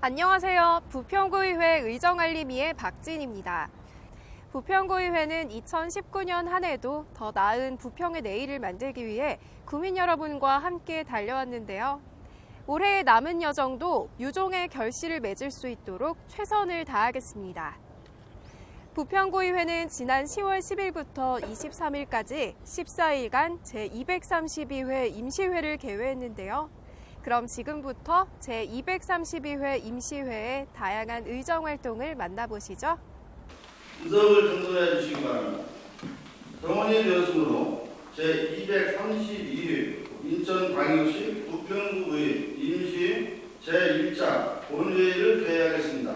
안녕하세요. 부평구의회 의정알림이의 박진입니다. 부평구의회는 2019년 한 해도 더 나은 부평의 내일을 만들기 위해 구민 여러분과 함께 달려왔는데요. 올해의 남은 여정도 유종의 결실을 맺을 수 있도록 최선을 다하겠습니다. 부평구의회는 지난 10월 10일부터 23일까지 14일간 제232회 임시회를 개회했는데요. 그럼 지금부터 제232회 임시회의 다양한 의정활동을 만나보시죠. 의석을 정돈해 주시기 바랍니다. 정원이 되었으므로 제232회 인천광역시 부평구의 임시 제1차 본회의를 개회하겠습니다.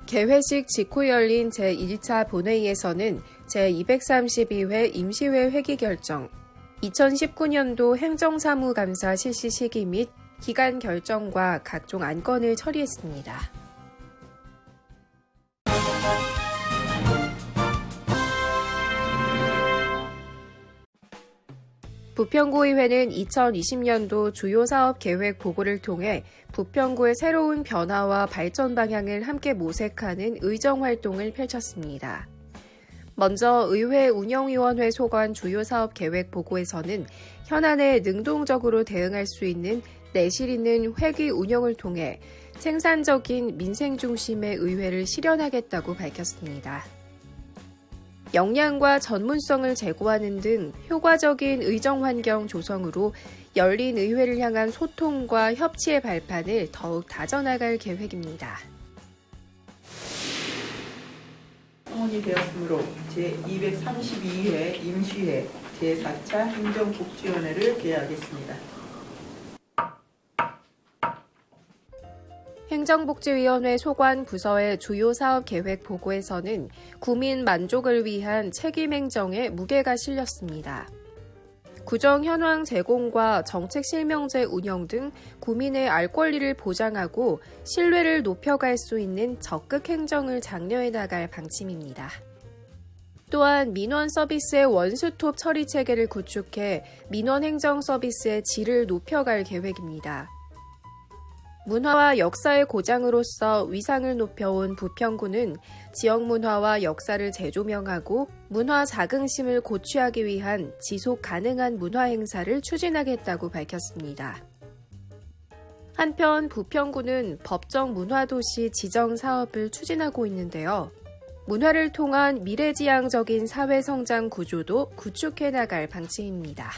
개회식 직후 열린 제1차 본회의에서는 제232회 임시회 회기 결정, 2019년도 행정사무감사 실시 시기 및 기간 결정과 각종 안건을 처리했습니다. 부평구의회는 2020년도 주요 사업 계획 보고를 통해 부평구의 새로운 변화와 발전 방향을 함께 모색하는 의정 활동을 펼쳤습니다. 먼저 의회 운영위원회 소관 주요 사업 계획 보고에서는 현안에 능동적으로 대응할 수 있는 내실 있는 회기 운영을 통해 생산적인 민생 중심의 의회를 실현하겠다고 밝혔습니다. 역량과 전문성을 제고하는 등 효과적인 의정 환경 조성으로 열린 의회를 향한 소통과 협치의 발판을 더욱 다져나갈 계획입니다. 성원이 되었으므로 제232회 임시회 제4차 행정복지위원회를 개회하겠습니다. 행정복지위원회 소관 부서의 주요 사업 계획 보고에서는 구민 만족을 위한 책임 행정에 무게가 실렸습니다. 구정 현황 제공과 정책 실명제 운영 등 구민의 알 권리를 보장하고 신뢰를 높여갈 수 있는 적극 행정을 장려해 나갈 방침입니다. 또한 민원 서비스의 원스톱 처리 체계를 구축해 민원 행정 서비스의 질을 높여갈 계획입니다. 문화와 역사의 고장으로서 위상을 높여온 부평구는 지역 문화와 역사를 재조명하고 문화 자긍심을 고취하기 위한 지속 가능한 문화 행사를 추진하겠다고 밝혔습니다. 한편 부평구는 법정 문화도시 지정 사업을 추진하고 있는데요. 문화를 통한 미래지향적인 사회성장 구조도 구축해 나갈 방침입니다.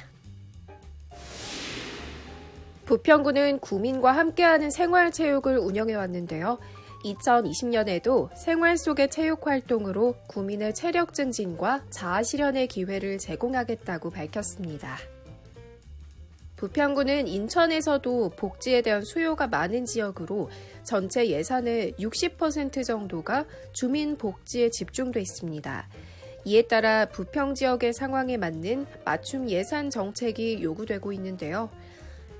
부평구는 구민과 함께하는 생활체육을 운영해왔는데요. 2020년에도 생활 속의 체육활동으로 구민의 체력 증진과 자아실현의 기회를 제공하겠다고 밝혔습니다. 부평구는 인천에서도 복지에 대한 수요가 많은 지역으로 전체 예산의 60% 정도가 주민 복지에 집중돼 있습니다. 이에 따라 부평 지역의 상황에 맞는 맞춤 예산 정책이 요구되고 있는데요.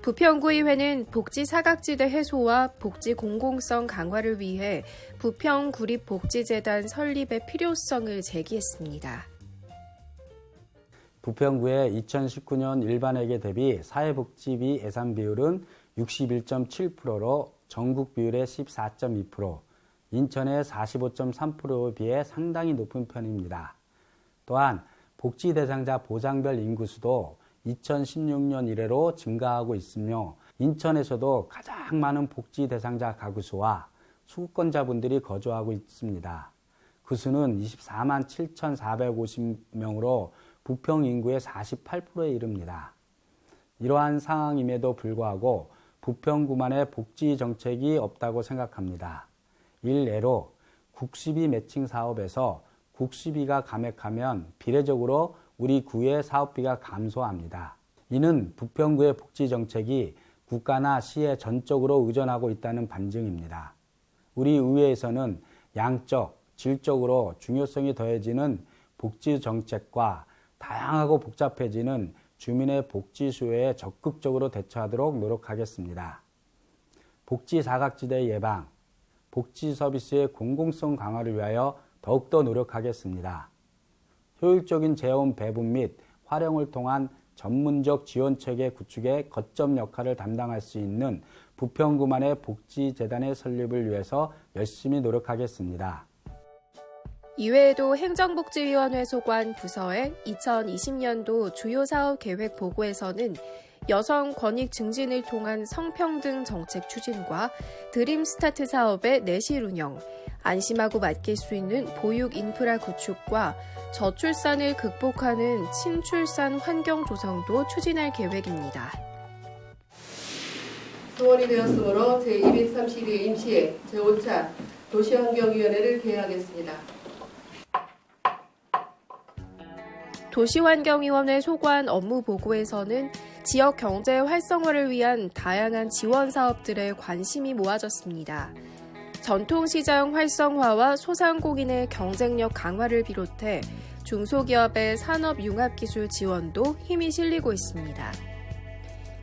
부평구의회는 복지 사각지대 해소와 복지 공공성 강화를 위해 부평구립복지재단 설립의 필요성을 제기했습니다. 부평구의 2019년 일반회계 대비 사회복지비 예산 비율은 61.7%로 전국 비율의 14.2%, 인천의 45.3%에 비해 상당히 높은 편입니다. 또한 복지 대상자 보장별 인구수도 2016년 이래로 증가하고 있으며 인천에서도 가장 많은 복지 대상자 가구 수와 수급권자분들이 거주하고 있습니다. 그 수는 24만 7,450명으로 부평 인구의 48%에 이릅니다. 이러한 상황임에도 불구하고 부평구만의 복지 정책이 없다고 생각합니다. 일례로 국시비 매칭 사업에서 국시비가 감액하면 비례적으로 우리 구의 사업비가 감소합니다. 이는 부평구의 복지 정책이 국가나 시에 전적으로 의존하고 있다는 반증입니다. 우리 의회에서는 양적, 질적으로 중요성이 더해지는 복지 정책과 다양하고 복잡해지는 주민의 복지 수요에 적극적으로 대처하도록 노력하겠습니다. 복지 사각지대 예방, 복지 서비스의 공공성 강화를 위하여 더욱더 노력하겠습니다. 효율적인 재원 배분 및 활용을 통한 전문적 지원체계 구축의 거점 역할을 담당할 수 있는 부평구만의 복지재단의 설립을 위해서 열심히 노력하겠습니다. 이외에도 행정복지위원회 소관 부서의 2020년도 주요 사업 계획 보고에서는 여성 권익 증진을 통한 성평등 정책 추진과 드림 스타트 사업의 내실 운영, 안심하고 맡길 수 있는 보육 인프라 구축과 저출산을 극복하는 친출산 환경 조성도 추진할 계획입니다. 소원이 되었으므로 제232회 임시회 제5차 도시환경위원회를 개회하겠습니다. 도시환경위원회 소관 업무 보고에서는 지역 경제 활성화를 위한 다양한 지원 사업들에 관심이 모아졌습니다. 전통시장 활성화와 소상공인의 경쟁력 강화를 비롯해 중소기업의 산업융합기술 지원도 힘이 실리고 있습니다.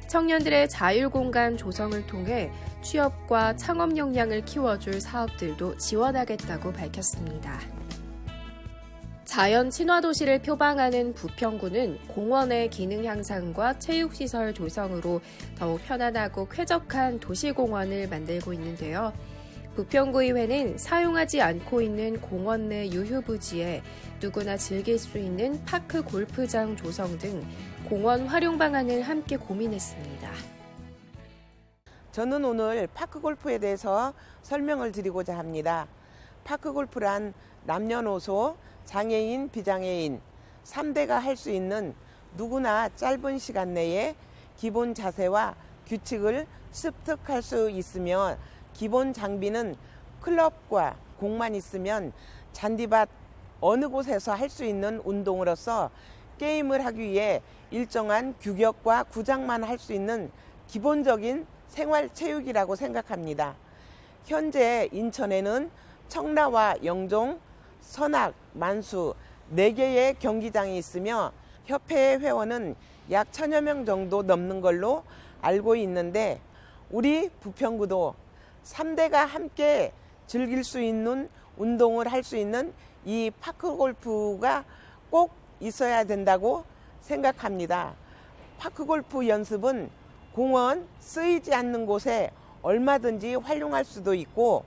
청년들의 자율공간 조성을 통해 취업과 창업 역량을 키워줄 사업들도 지원하겠다고 밝혔습니다. 자연 친화 도시를 표방하는 부평구는 공원의 기능 향상과 체육시설 조성으로 더욱 편안하고 쾌적한 도시공원을 만들고 있는데요. 부평구의회는 사용하지 않고 있는 공원 내 유휴부지에 누구나 즐길 수 있는 파크 골프장 조성 등 공원 활용 방안을 함께 고민했습니다. 저는 오늘 파크골프에 대해서 설명을 드리고자 합니다. 파크골프란 남녀노소, 장애인, 비장애인 3대가 할 수 있는 누구나 짧은 시간 내에 기본 자세와 규칙을 습득할 수 있으며 기본 장비는 클럽과 공만 있으면 잔디밭 어느 곳에서 할 수 있는 운동으로서 게임을 하기 위해 일정한 규격과 구장만 할 수 있는 기본적인 생활체육이라고 생각합니다. 현재 인천에는 청라와 영종, 선악, 만수 4개의 경기장이 있으며 협회 회원은 약 1000여 명 정도 넘는 걸로 알고 있는데 우리 부평구도 3대가 함께 즐길 수 있는 운동을 할 수 있는 이 파크골프가 꼭 있어야 된다고 생각합니다. 파크골프 연습은 공원 쓰이지 않는 곳에 얼마든지 활용할 수도 있고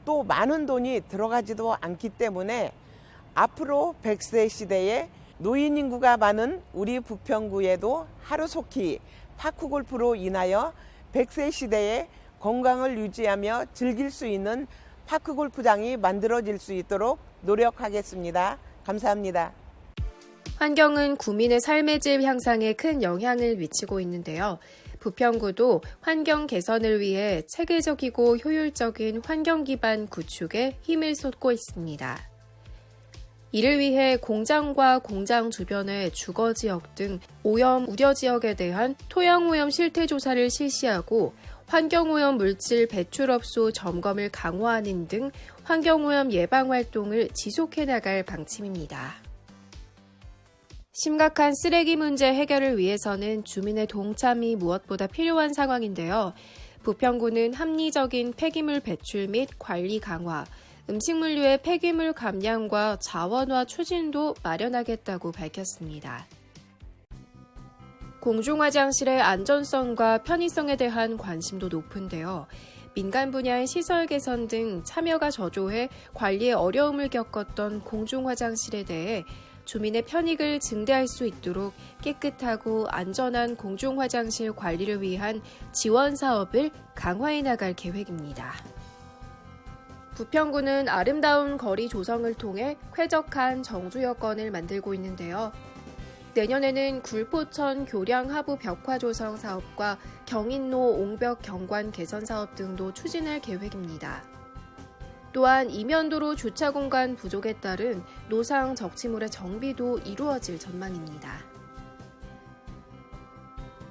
또 많은 돈이 들어가지도 않기 때문에 앞으로 100세 시대에 노인 인구가 많은 우리 부평구에도 하루속히 파크골프로 인하여 100세 시대에 건강을 유지하며 즐길 수 있는 파크골프장이 만들어질 수 있도록 노력하겠습니다. 감사합니다. 환경은 구민의 삶의 질 향상에 큰 영향을 미치고 있는데요. 부평구도 환경 개선을 위해 체계적이고 효율적인 환경 기반 구축에 힘을 쏟고 있습니다. 이를 위해 공장과 공장 주변의 주거지역 등 오염 우려 지역에 대한 토양오염 실태조사를 실시하고 환경오염 물질 배출업소 점검을 강화하는 등 환경오염 예방 활동을 지속해 나갈 방침입니다. 심각한 쓰레기 문제 해결을 위해서는 주민의 동참이 무엇보다 필요한 상황인데요. 부평구는 합리적인 폐기물 배출 및 관리 강화, 음식물류의 폐기물 감량과 자원화 추진도 마련하겠다고 밝혔습니다. 공중화장실의 안전성과 편의성에 대한 관심도 높은데요. 민간 분야의 시설 개선 등 참여가 저조해 관리에 어려움을 겪었던 공중화장실에 대해 주민의 편익을 증대할 수 있도록 깨끗하고 안전한 공중화장실 관리를 위한 지원 사업을 강화해 나갈 계획입니다. 부평구는 아름다운 거리 조성을 통해 쾌적한 정주 여건을 만들고 있는데요. 내년에는 굴포천 교량 하부 벽화 조성 사업과 경인로 옹벽 경관 개선 사업 등도 추진할 계획입니다. 또한 이면도로 주차 공간 부족에 따른 노상 적치물의 정비도 이루어질 전망입니다.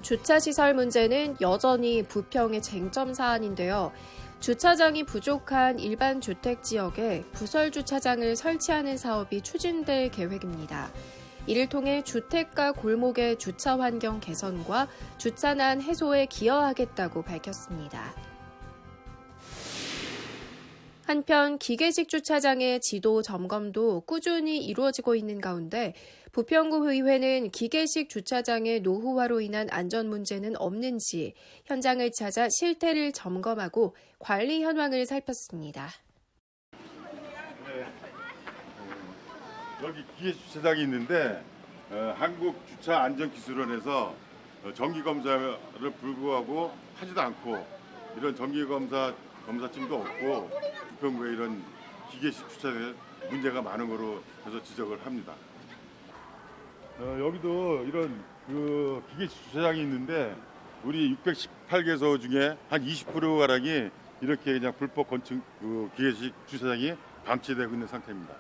주차시설 문제는 여전히 부평의 쟁점 사안인데요. 주차장이 부족한 일반 주택 지역에 부설 주차장을 설치하는 사업이 추진될 계획입니다. 이를 통해 주택가 골목의 주차 환경 개선과 주차난 해소에 기여하겠다고 밝혔습니다. 한편 기계식 주차장의 지도 점검도 꾸준히 이루어지고 있는 가운데 부평구 의회는 기계식 주차장의 노후화로 인한 안전 문제는 없는지 현장을 찾아 실태를 점검하고 관리 현황을 살폈습니다. 여기 기계식 주차장이 있는데 한국주차안전기술원에서 정기검사를 불구하고 하지도 않고 이런 검사팀도 없고 부평구에 이런 기계식 주차장에 문제가 많은 거로 해서 지적을 합니다. 여기도 이런 기계식 주차장이 있는데 우리 618개소 중에 한 20%가량이 이렇게 그냥 불법 건축 기계식 주차장이 방치되고 있는 상태입니다.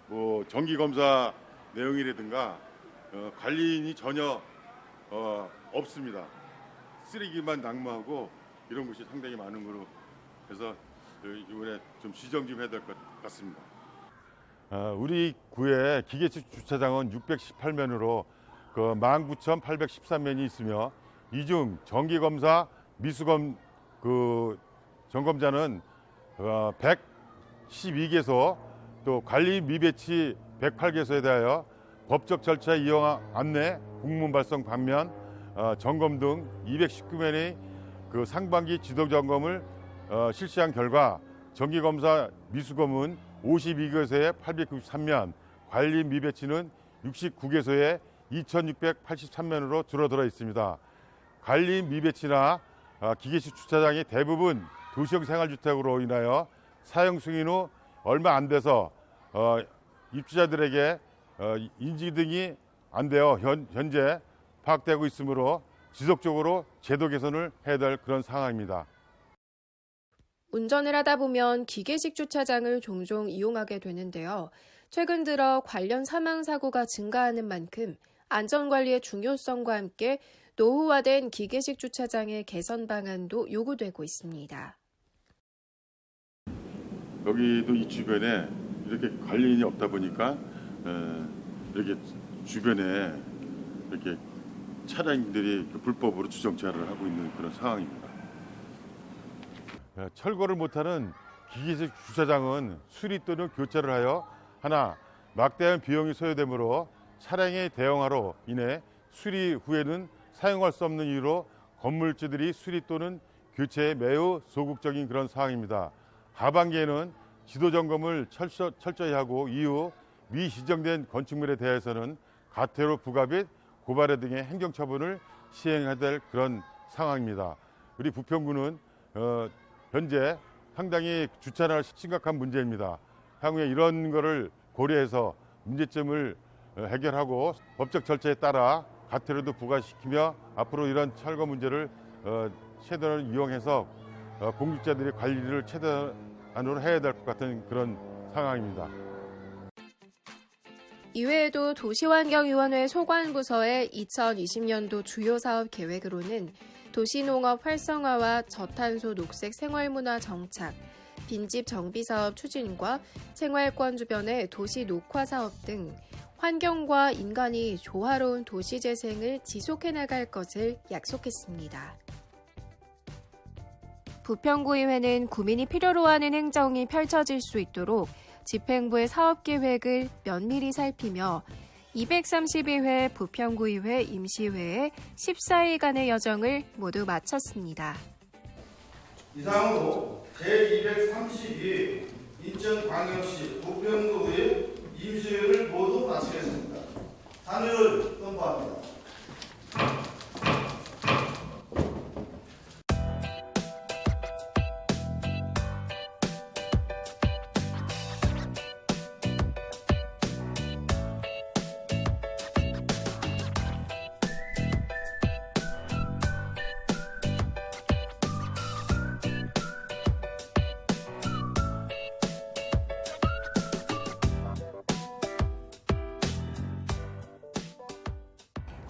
뭐 정기 검사 내용이라든가 관리인이 전혀 없습니다. 쓰레기만 낭무하고 이런 것이 상당히 많은 거로 해서 이번에 좀 지정 좀 해야 될 것 같습니다. 우리 구에 기계식 주차장은 618면으로 19,813면이 있으며 이 중 정기검사 미수검 점검자는 112개소 또 관리 미배치 108개소에 대하여 법적 절차 이용 안내 공문 발송 반면 점검 등 219면의 상반기 지도 점검을 실시한 결과 정기검사 미수검은 52개소에 893면, 관리 미배치는 69개소에 2,683면으로 줄어들어 있습니다. 관리 미배치나 기계식 주차장이 대부분 도시형 생활주택으로 인하여 사용 승인 후 얼마 안 돼서 입주자들에게 인지 등이 안 되어 현재 파악되고 있으므로 지속적으로 제도 개선을 해야 될 그런 상황입니다. 운전을 하다 보면 기계식 주차장을 종종 이용하게 되는데요. 최근 들어 관련 사망 사고가 증가하는 만큼 안전관리의 중요성과 함께 노후화된 기계식 주차장의 개선 방안도 요구되고 있습니다. 여기도 이 주변에 이렇게 관리인이 없다 보니까 이렇게 주변에 이렇게 차량들이 불법으로 주정차를 하고 있는 그런 상황입니다. 철거를 못하는 기계식 주차장은 수리 또는 교체를 하여 하나 막대한 비용이 소요되므로 차량의 대형화로 인해 수리 후에는 사용할 수 없는 이유로 건물주들이 수리 또는 교체에 매우 소극적인 그런 상황입니다. 하반기에는 지도 점검을 철저히 하고 이후 미시정된 건축물에 대해서는 가태료 부과 및 고발해 등의 행정처분을 시행해야 될 그런 상황입니다. 우리 부평구는 현재 상당히 주차가 심각한 문제입니다. 향후에 이런 거를 고려해서 문제점을 해결하고 법적 절차에 따라 가태료도 부과시키며 앞으로 이런 철거 문제를 최대한 이용해서 공직자들이 관리를 최대한으로 해야 될 것 같은 그런 상황입니다. 이외에도 도시환경위원회 소관부서의 2020년도 주요 사업 계획으로는 도시농업 활성화와 저탄소 녹색 생활문화 정착, 빈집 정비 사업 추진과 생활권 주변의 도시 녹화 사업 등 환경과 인간이 조화로운 도시 재생을 지속해 나갈 것을 약속했습니다. 부평구의회는 구민이 필요로 하는 행정이 펼쳐질 수 있도록 집행부의 사업계획을 면밀히 살피며 232회 부평구의회 임시회의 14일간의 여정을 모두 마쳤습니다. 이상으로 제232 인천광역시 부평구의 임시회를 모두 마치겠습니다. 단위를 선포합니다.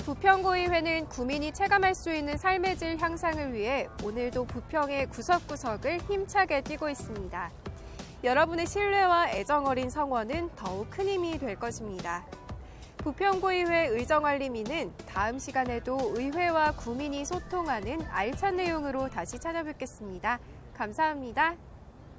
부평구의회는 구민이 체감할 수 있는 삶의 질 향상을 위해 오늘도 부평의 구석구석을 힘차게 뛰고 있습니다. 여러분의 신뢰와 애정 어린 성원은 더욱 큰 힘이 될 것입니다. 부평구의회 의정알림이는 다음 시간에도 의회와 구민이 소통하는 알찬 내용으로 다시 찾아뵙겠습니다. 감사합니다.